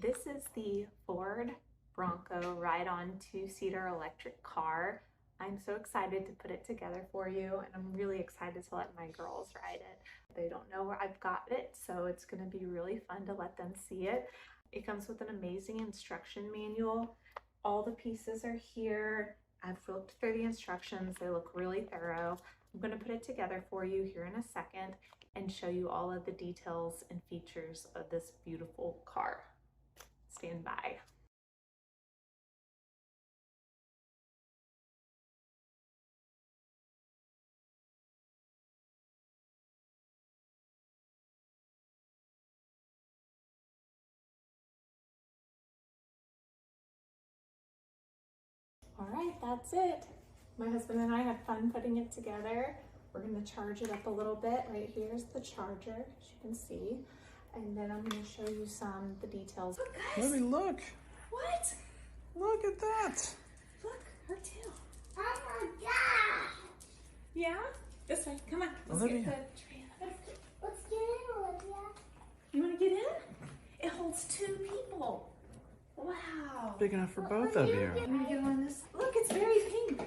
This is the Ford Bronco ride-on two-seater electric car. I'm so excited to put it together for you, and I'm really excited to let my girls ride it. They don't know where I've got it, so it's going to be really fun to let them see it. It comes with an amazing instruction manual. All the pieces are here. I've looked through the instructions. They look really thorough. I'm going to put it together for you here in a second and show you all of the details and features of this beautiful car. Stand by. All right, that's it. My husband and I had fun putting it together. We're going to charge it up a little bit. Right here's the charger, as you can see. And then I'm going to show you the details. Look, guys. Let me look. What? Look at that. Look, her too. Oh my God! Yeah? This way, come on. Let's Olivia. get the tree. Let's get in, Olivia. You want to get in? It holds 2 people. Wow. Big enough for both of you. I'm gonna get on this. Look, it's very pink.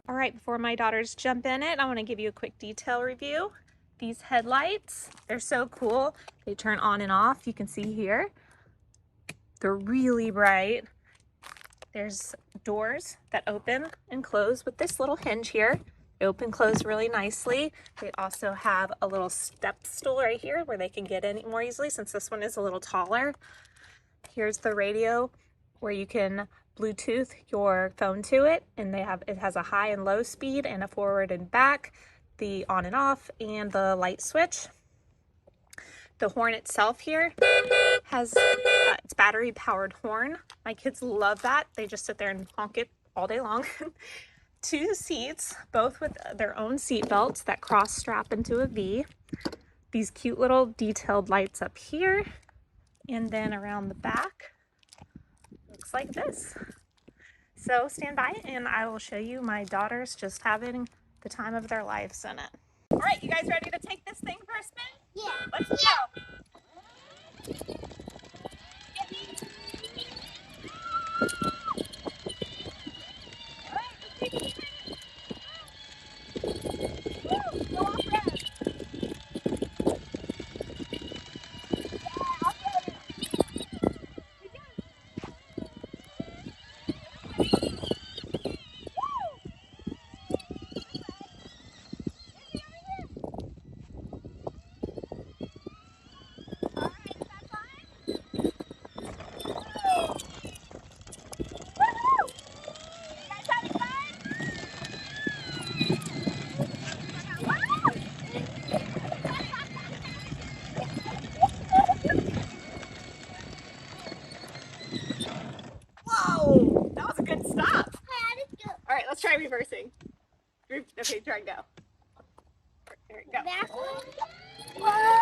All right, before my daughters jump in it, I want to give you a quick detail review. These headlights, they're so cool. They turn on and off. You can see here. They're really bright. There's doors that open and close with this little hinge here. They open and close really nicely. They also have a little step stool right here where they can get in more easily since this one is a little taller. Here's the radio where you can Bluetooth your phone to it, and it has a high and low speed and a forward and back, the on and off, and the light switch. The horn itself here has it's battery powered horn. My kids love that. They just sit there and honk it all day long. 2 seats, both with their own seat belts that cross strap into a V. These cute little detailed lights up here. And then around the back, looks like this. So stand by and I will show you my daughters just having the time of their lives in it. All right, you guys ready to take this thing for a spin? Yeah. Let's go. All right, let's take it. Woo, go off red. Whoa, that was a good stop. All right, let's try reversing. Okay, try and go. There we go. Back one. Whoa!